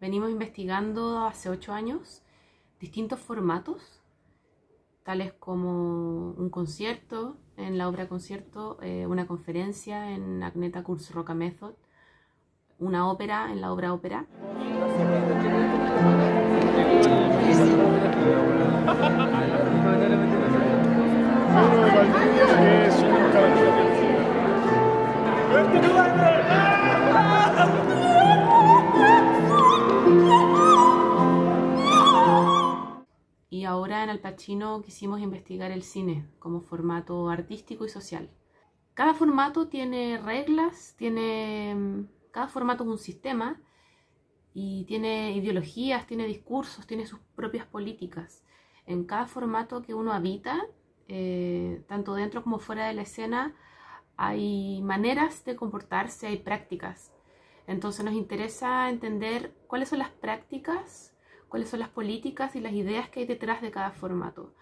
Venimos investigando hace 8 años distintos formatos, tales como un concierto en la obra concierto, una conferencia en Agneta Kurzrocker Method, una ópera en la obra ópera. Y ahora en Al Pacino quisimos investigar el cine como formato artístico y social. Cada formato tiene reglas, cada formato es un sistema y tiene ideologías, tiene discursos, tiene sus propias políticas. En cada formato que uno habita, tanto dentro como fuera de la escena, hay maneras de comportarse, hay prácticas. Entonces nos interesa entender cuáles son las prácticas, cuáles son las políticas y las ideas que hay detrás de cada formato,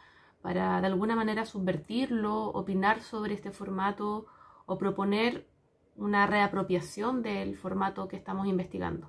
para de alguna manera subvertirlo, opinar sobre este formato o proponer una reapropiación del formato que estamos investigando.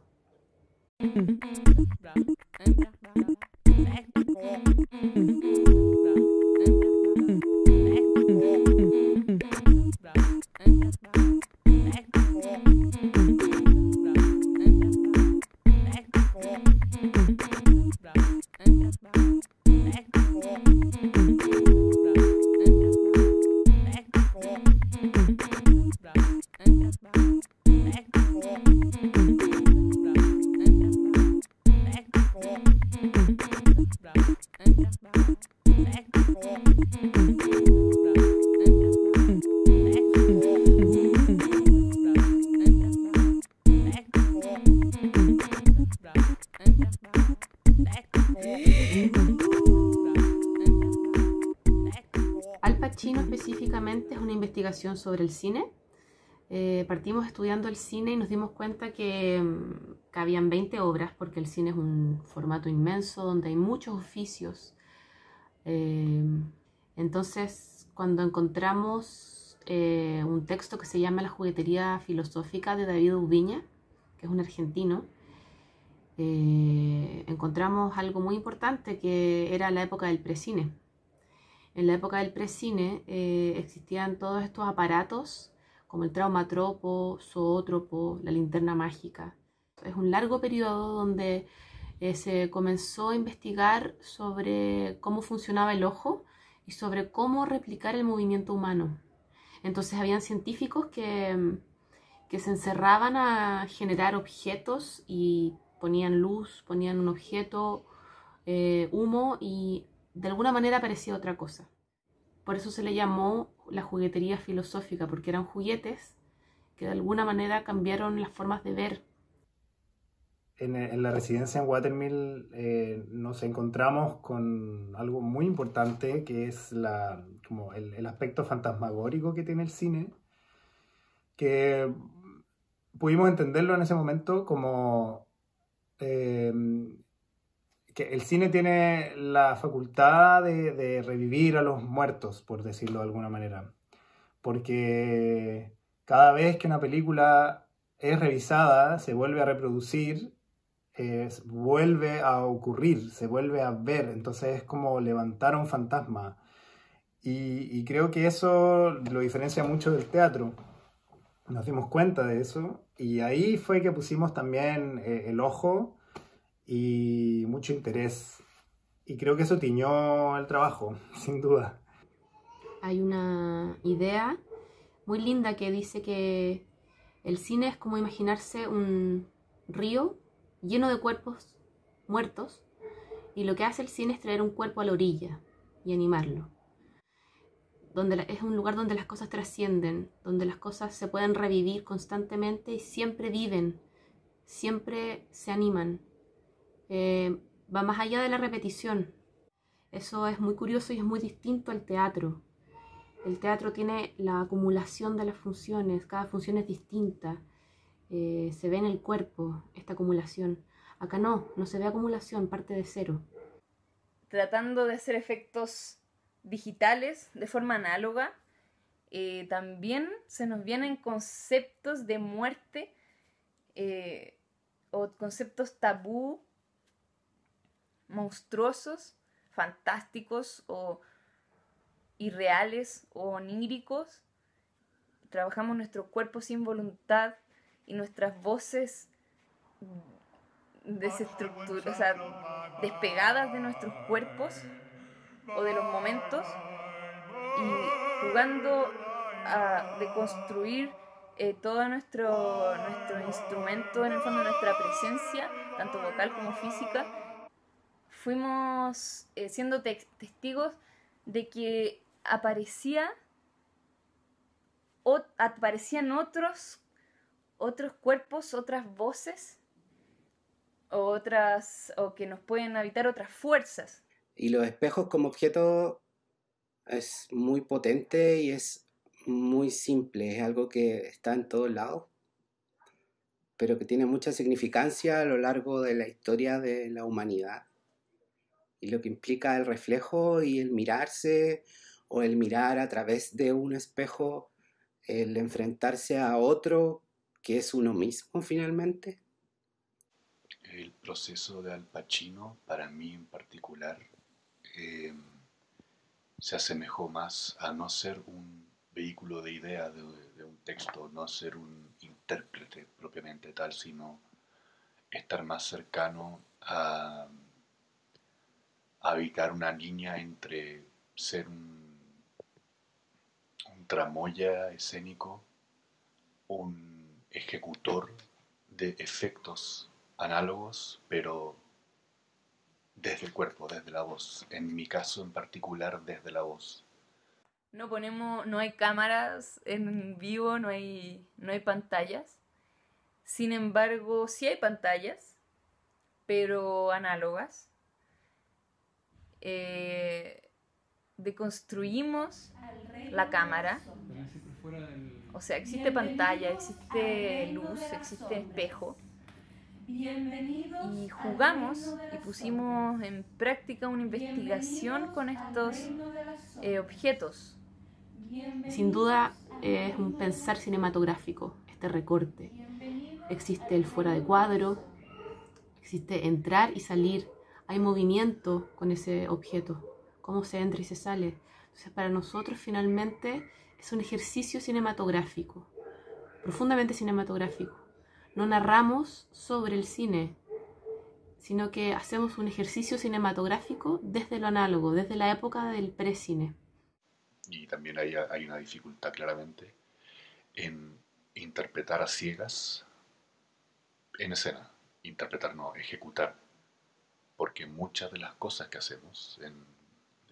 Al Pacino específicamente es una investigación sobre el cine. Partimos estudiando el cine y nos dimos cuenta que habían 20 obras, porque el cine es un formato inmenso donde hay muchos oficios. Entonces, cuando encontramos un texto que se llama La juguetería filosófica de David Ubiña, que es un argentino, encontramos algo muy importante, que era la época del precine. En la época del precine existían todos estos aparatos como el traumatropo, zoótropo, la linterna mágica. Es un largo periodo donde se comenzó a investigar sobre cómo funcionaba el ojo y sobre cómo replicar el movimiento humano. Entonces habían científicos que se encerraban a generar objetos y ponían luz, ponían un objeto, humo, y de alguna manera parecía otra cosa. Por eso se le llamó la juguetería filosófica, porque eran juguetes que de alguna manera cambiaron las formas de ver. En la residencia en Watermill nos encontramos con algo muy importante, que es como el aspecto fantasmagórico que tiene el cine, que pudimos entenderlo en ese momento como que el cine tiene la facultad de revivir a los muertos, por decirlo de alguna manera. Porque cada vez que una película es revisada, se vuelve a reproducir, vuelve a ocurrir, se vuelve a ver. Entonces es como levantar a un fantasma. Y creo que eso lo diferencia mucho del teatro. Nos dimos cuenta de eso. Y ahí fue que pusimos también el ojo y mucho interés. Y creo que eso tiñó el trabajo, sin duda. Hay una idea muy linda que dice que el cine es como imaginarse un río lleno de cuerpos muertos, y lo que hace el cine es traer un cuerpo a la orilla y animarlo. Es un lugar donde las cosas trascienden, donde las cosas se pueden revivir constantemente y siempre viven siempre se animan. Va más allá de la repetición. Eso es muy curioso y es muy distinto al teatro. El teatro tiene la acumulación de las funciones, cada función es distinta. Se ve en el cuerpo esta acumulación. Acá no se ve acumulación, parte de cero. Tratando de hacer efectos digitales de forma análoga, también se nos vienen conceptos de muerte o conceptos tabú, monstruosos, fantásticos o irreales o oníricos. Trabajamos nuestro cuerpo sin voluntad y nuestras voces o sea, despegadas de nuestros cuerpos o de los momentos, y jugando a deconstruir todo nuestro instrumento, en el fondo nuestra presencia, tanto vocal como física. Fuimos siendo testigos de que aparecían otros cuerpos, otras voces, o que nos pueden habitar otras fuerzas. Y los espejos como objeto es muy potente y es muy simple, es algo que está en todos lados, pero que tiene mucha significancia a lo largo de la historia de la humanidad. Y lo que implica el reflejo y el mirarse, o el mirar a través de un espejo, el enfrentarse a otro que es uno mismo finalmente. El proceso de Al Pacino, para mí en particular, se asemejó más a no ser un vehículo de idea de un texto, no ser un intérprete propiamente tal, sino estar más cercano a habitar una línea entre ser un tramoya escénico, un ejecutor de efectos análogos, pero desde el cuerpo, desde la voz. En mi caso en particular, desde la voz. No hay cámaras en vivo, no hay pantallas. Sin embargo, sí hay pantallas, pero análogas. Deconstruimos la cámara. O sea, existe pantalla, existe luz, existe espejo. Y jugamos y pusimos en práctica una investigación con estos objetos. Sin duda es un pensar cinematográfico, este recorte. Existe el fuera de cuadro, existe entrar y salir, hay movimiento con ese objeto, cómo se entra y se sale. Entonces para nosotros finalmente es un ejercicio cinematográfico, profundamente cinematográfico. No narramos sobre el cine, sino que hacemos un ejercicio cinematográfico desde lo análogo, desde la época del precine. Y también hay una dificultad claramente en interpretar a ciegas en escena. Interpretar, no, ejecutar. Porque muchas de las cosas que hacemos en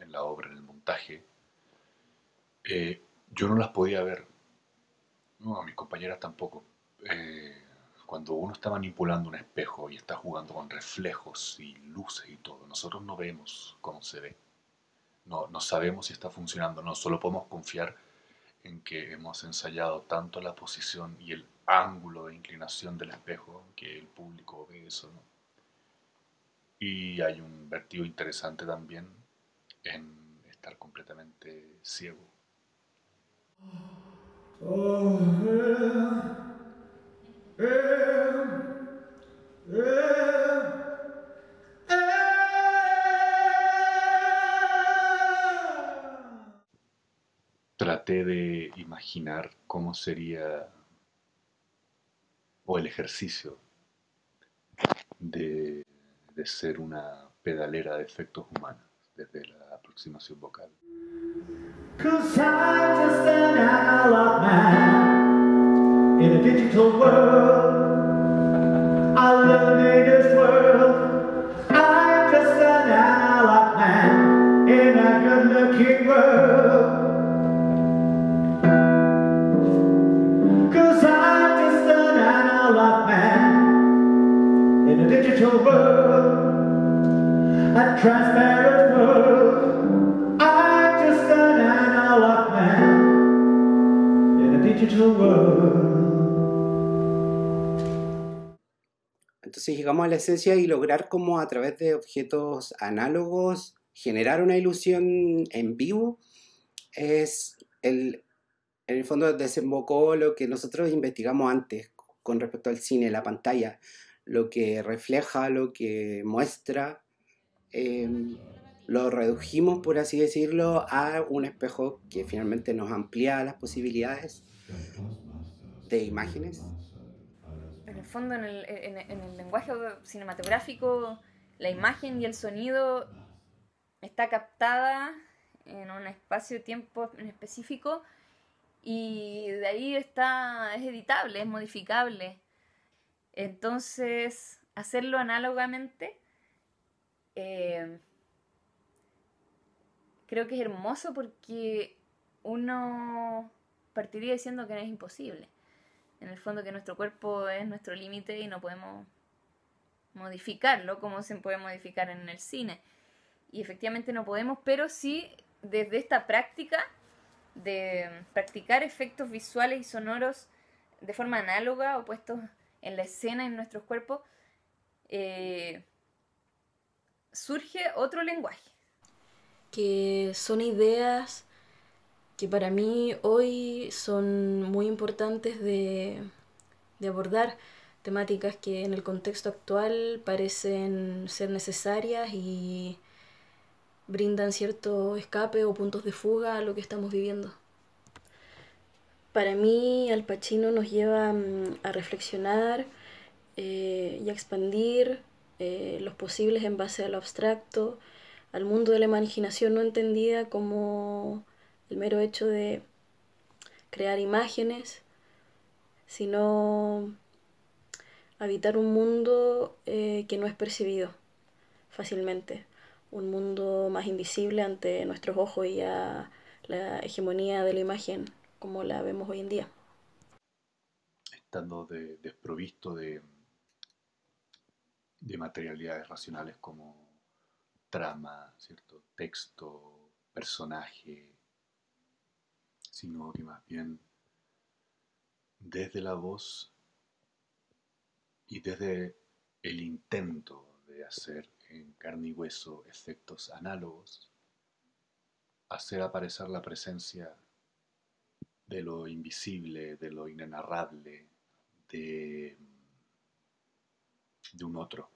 la obra, en el montaje, yo no las podía ver. No, a mis compañeras tampoco. Cuando uno está manipulando un espejo y está jugando con reflejos y luces y todo, nosotros no vemos cómo se ve. No sabemos si está funcionando, no, solo podemos confiar en que hemos ensayado tanto la posición y el ángulo de inclinación del espejo que el público ve eso, ¿no? Y hay un vertido interesante también en estar completamente ciego. Traté de imaginar cómo sería, o el ejercicio de ser una pedalera de efectos humanos desde la aproximación vocal. 'Cause I'm just an analog man in a digital world. I live in this world. I'm just an analog man in a good-looking world. 'Cause I'm just an analog man transparent world. I'm just an analog man in a digital world. Entonces llegamos a la esencia y lograr como a través de objetos análogos generar una ilusión en vivo es en el fondo desembocó lo que nosotros investigamos antes con respecto al cine, la pantalla, lo que refleja, lo que muestra, lo redujimos, por así decirlo, a un espejo que finalmente nos amplía las posibilidades de imágenes. En el fondo, en el lenguaje cinematográfico, la imagen y el sonido está captada en un espacio-tiempo en específico y de ahí es editable, es modificable. Entonces, hacerlo análogamente creo que es hermoso porque uno partiría diciendo que no es imposible. En el fondo que nuestro cuerpo es nuestro límite y no podemos modificarlo como se puede modificar en el cine. Y efectivamente no podemos, pero sí desde esta práctica de practicar efectos visuales y sonoros de forma análoga o puestos en la escena en nuestros cuerpos, surge otro lenguaje. Que son ideas que para mí hoy son muy importantes de abordar, temáticas que en el contexto actual parecen ser necesarias y brindan cierto escape o puntos de fuga a lo que estamos viviendo. Para mí, Al Pacino nos lleva a reflexionar y a expandir los posibles en base a lo abstracto, al mundo de la imaginación no entendida como el mero hecho de crear imágenes, sino habitar un mundo que no es percibido fácilmente, un mundo más invisible ante nuestros ojos y a la hegemonía de la imagen como la vemos hoy en día. Estando desprovisto de materialidades racionales como trama, ¿cierto? Texto, personaje, sino que más bien desde la voz y desde el intento de hacer en carne y hueso efectos análogos, hacer aparecer la presencia de lo invisible, de lo inenarrable, de un otro.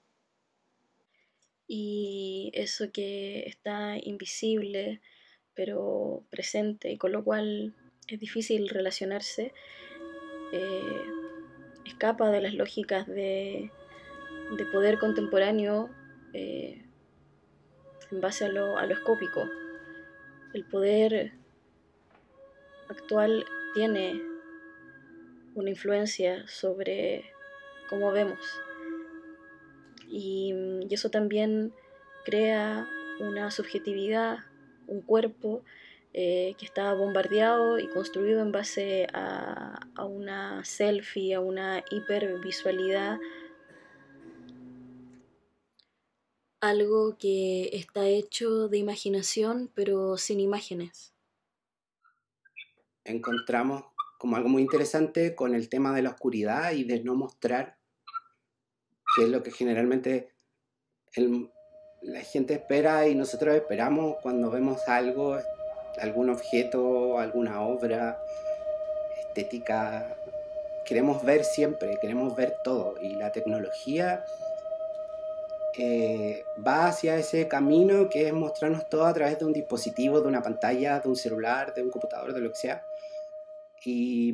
Y eso que está invisible, pero presente, y con lo cual es difícil relacionarse, escapa de las lógicas de poder contemporáneo en base a lo escópico. El poder actual tiene una influencia sobre cómo vemos. Y eso también crea una subjetividad, un cuerpo que está bombardeado y construido en base a una selfie, a una hipervisualidad. Algo que está hecho de imaginación, pero sin imágenes. Encontramos como algo muy interesante con el tema de la oscuridad y de no mostrar, que es lo que generalmente la gente espera y nosotros esperamos cuando vemos algo, algún objeto, alguna obra estética. Queremos ver siempre, queremos ver todo, y la tecnología va hacia ese camino que es mostrarnos todo a través de un dispositivo, de una pantalla, de un celular, de un computador, de lo que sea. Y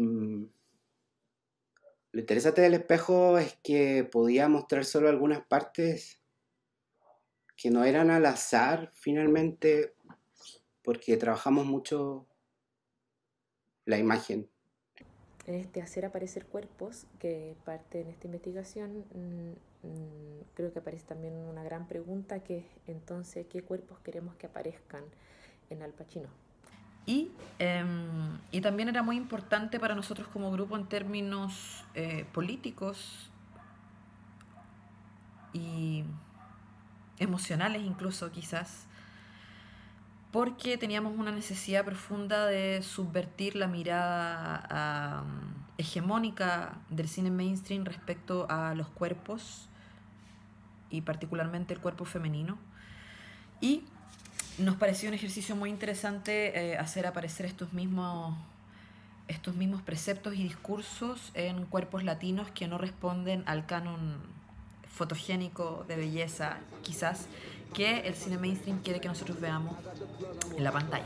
lo interesante del espejo es que podía mostrar solo algunas partes que no eran al azar finalmente, porque trabajamos mucho la imagen. En este hacer aparecer cuerpos, que parte en esta investigación, creo que aparece también una gran pregunta, que es entonces, ¿qué cuerpos queremos que aparezcan en Al Pacino? Y también era muy importante para nosotros como grupo en términos políticos y emocionales incluso quizás, porque teníamos una necesidad profunda de subvertir la mirada hegemónica del cine mainstream respecto a los cuerpos y particularmente el cuerpo femenino. Y nos pareció un ejercicio muy interesante hacer aparecer estos mismos preceptos y discursos en cuerpos latinos que no responden al canon fotogénico de belleza, quizás, que el cine mainstream quiere que nosotros veamos en la pantalla.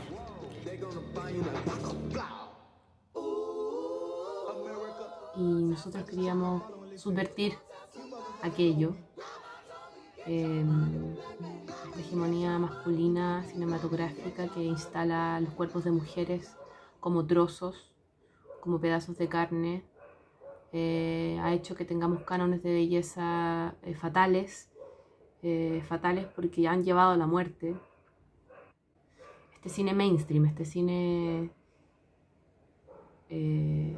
Y nosotros queríamos subvertir aquello, esta hegemonía masculina cinematográfica que instala los cuerpos de mujeres como trozos, como pedazos de carne. Ha hecho que tengamos cánones de belleza fatales porque han llevado a la muerte. Este cine mainstream, este cine que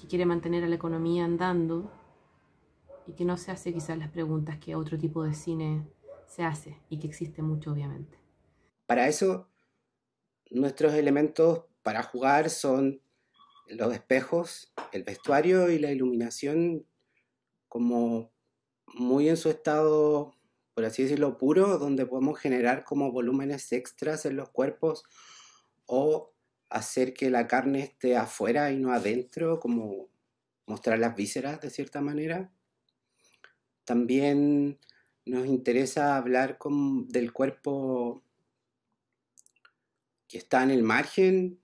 quiere mantener a la economía andando y que no se hace quizás las preguntas que otro tipo de cine se hace y que existe mucho, obviamente. Para eso, nuestros elementos para jugar son los espejos, el vestuario y la iluminación, como muy en su estado, por así decirlo, puro, donde podemos generar como volúmenes extras en los cuerpos o hacer que la carne esté afuera y no adentro, como mostrar las vísceras de cierta manera. También nos interesa hablar del cuerpo que está en el margen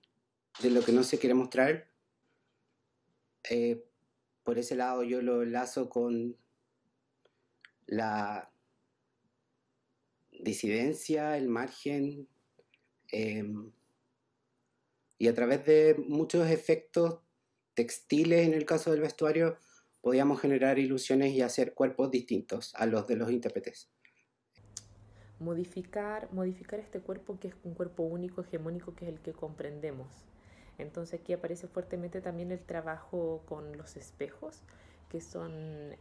de lo que no se quiere mostrar. Por ese lado yo lo enlazo con la disidencia, el margen, y a través de muchos efectos textiles en el caso del vestuario podíamos generar ilusiones y hacer cuerpos distintos a los de los intérpretes. Modificar este cuerpo, que es un cuerpo único, hegemónico, que es el que comprendemos. Entonces aquí aparece fuertemente también el trabajo con los espejos, que son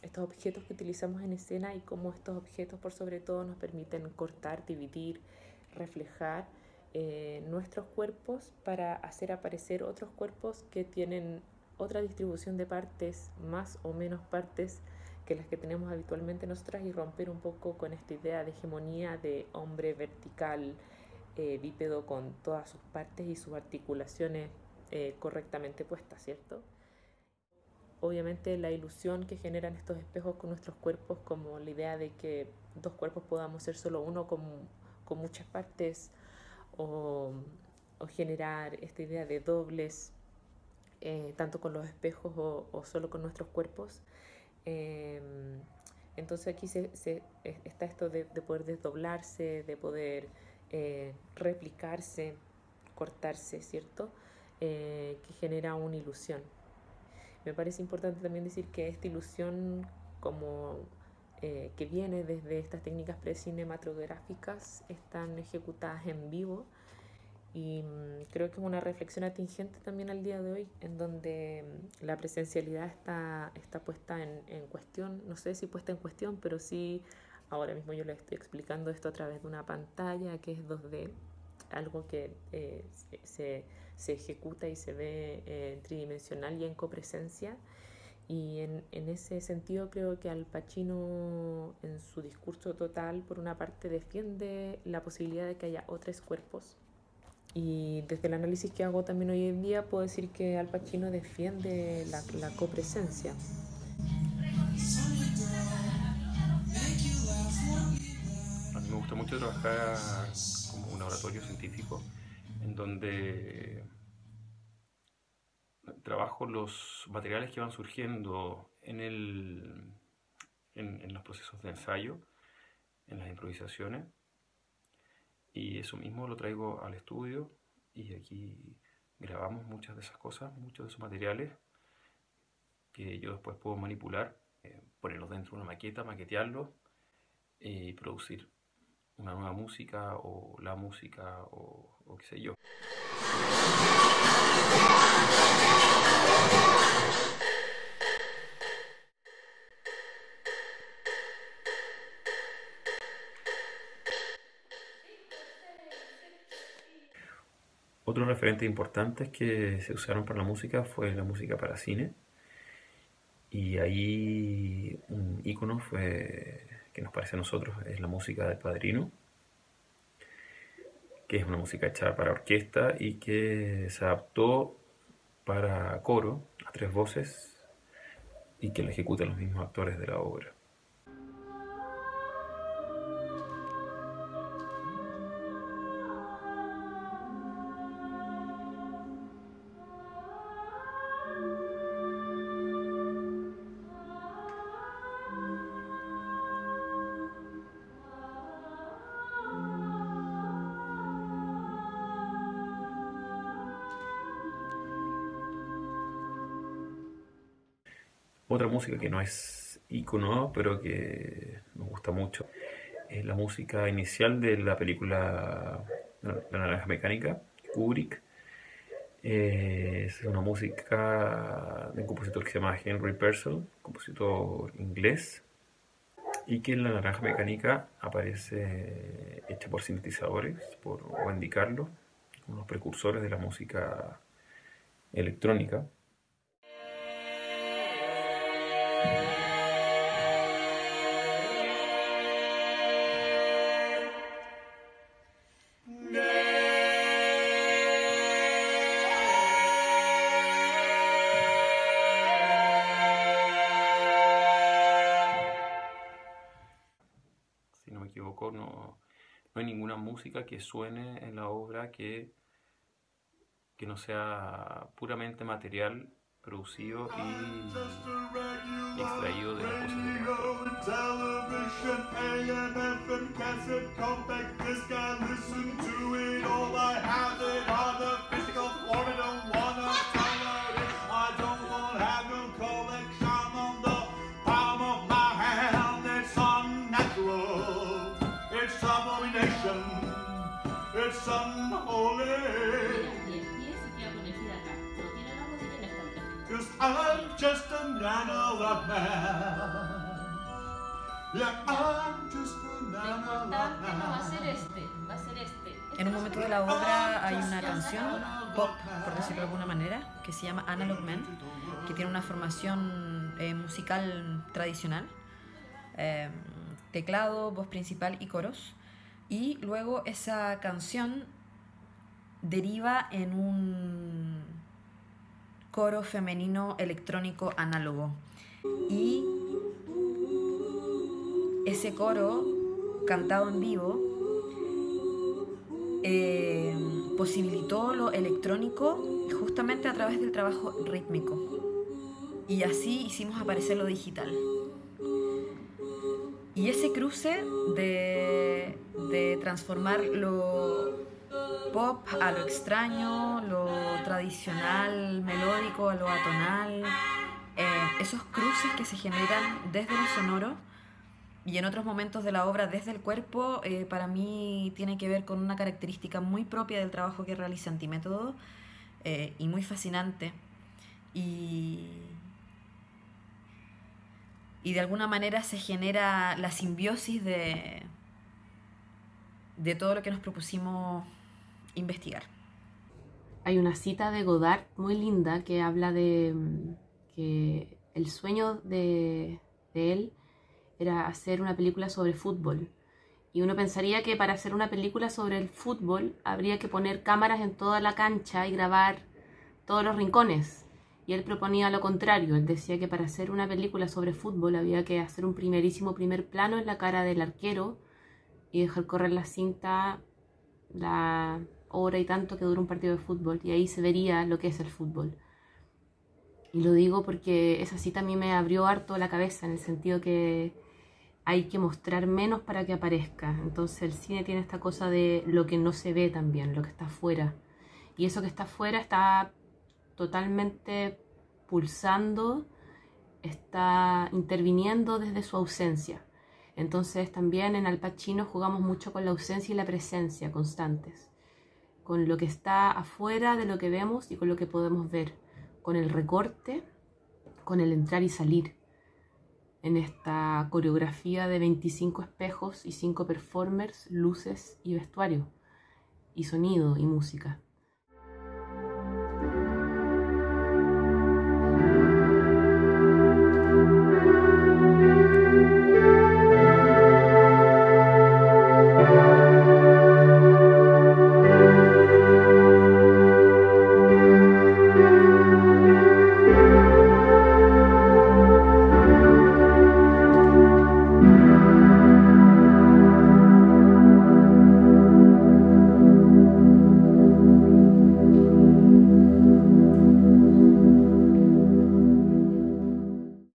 estos objetos que utilizamos en escena, y cómo estos objetos por sobre todo nos permiten cortar, dividir, reflejar nuestros cuerpos para hacer aparecer otros cuerpos que tienen otra distribución de partes, más o menos partes que las que tenemos habitualmente nosotras, y romper un poco con esta idea de hegemonía de hombre vertical, bípedo, con todas sus partes y sus articulaciones correctamente puestas, ¿cierto? Obviamente la ilusión que generan estos espejos con nuestros cuerpos, como la idea de que dos cuerpos podamos ser solo uno con muchas partes, o generar esta idea de dobles, tanto con los espejos o solo con nuestros cuerpos. Entonces aquí está esto de poder desdoblarse, de poder replicarse, cortarse, ¿cierto? Que genera una ilusión. Me parece importante también decir que esta ilusión, como que viene desde estas técnicas precinematográficas, están ejecutadas en vivo, y creo que es una reflexión atingente también al día de hoy, en donde la presencialidad está puesta en cuestión. No sé si puesta en cuestión, pero sí, ahora mismo yo les estoy explicando esto a través de una pantalla que es 2D, algo que se ejecuta y se ve tridimensional y en copresencia. Y en ese sentido creo que Al Pacino, en su discurso total, por una parte defiende la posibilidad de que haya otros cuerpos, y desde el análisis que hago también hoy en día puedo decir que Al Pacino defiende la copresencia. A mí me gusta mucho trabajar como un laboratorio científico en donde trabajo los materiales que van surgiendo en los procesos de ensayo, en las improvisaciones, y eso mismo lo traigo al estudio, y aquí grabamos muchas de esas cosas, muchos de esos materiales que yo después puedo manipular, ponerlos dentro de una maqueta, maquetearlos y producir una nueva música o la música o qué sé yo. Otros referentes importantes que se usaron para la música fue la música para cine. Y ahí un ícono que nos parece a nosotros es la música del Padrino, que es una música hecha para orquesta y que se adaptó para coro a 3 voces y que lo ejecutan los mismos actores de la obra. Otra música que no es ícono, pero que nos gusta mucho, es la música inicial de la película La Naranja Mecánica, Kubrick. Es una música de un compositor que se llama Henry Purcell, compositor inglés, y que en La Naranja Mecánica aparece hecha por sintetizadores, por Wendy Carlo, unos precursores de la música electrónica. Si no me equivoco, no hay ninguna música que suene en la obra que no sea puramente material, producido y extraído de las voces del actor. I'm just another man. Yeah, I'm just another man. Va a ser este. En un momento de la obra hay una canción pop, por decirlo de alguna manera, que se llama Analog Man, que tiene una formación musical tradicional, teclado, voz principal y coros, y luego esa canción deriva en un coro femenino electrónico análogo, y ese coro cantado en vivo posibilitó lo electrónico justamente a través del trabajo rítmico, y así hicimos aparecer lo digital. Y ese cruce de transformar lo pop a lo extraño, lo tradicional, melódico a lo atonal, esos cruces que se generan desde lo sonoro y en otros momentos de la obra desde el cuerpo, para mí tiene que ver con una característica muy propia del trabajo que realiza Antimétodo, y muy fascinante, y de alguna manera se genera la simbiosis de todo lo que nos propusimos investigar. Hay una cita de Godard muy linda que habla de que el sueño de él era hacer una película sobre fútbol. Y uno pensaría que para hacer una película sobre el fútbol habría que poner cámaras en toda la cancha y grabar todos los rincones. Y él proponía lo contrario. Él decía que para hacer una película sobre fútbol había que hacer un primerísimo primer plano en la cara del arquero y dejar correr la cinta la hora y tanto que dura un partido de fútbol, y ahí se vería lo que es el fútbol. Y lo digo porque esa cita a mí me abrió harto la cabeza, en el sentido que hay que mostrar menos para que aparezca. Entonces el cine tiene esta cosa de lo que no se ve también, lo que está afuera. Y eso que está afuera está totalmente pulsando, está interviniendo desde su ausencia. Entonces también en Al Pacino jugamos mucho con la ausencia y la presencia constantes, con lo que está afuera de lo que vemos y con lo que podemos ver, con el recorte, con el entrar y salir en esta coreografía de 25 espejos y 5 performers, luces y vestuario, y sonido y música.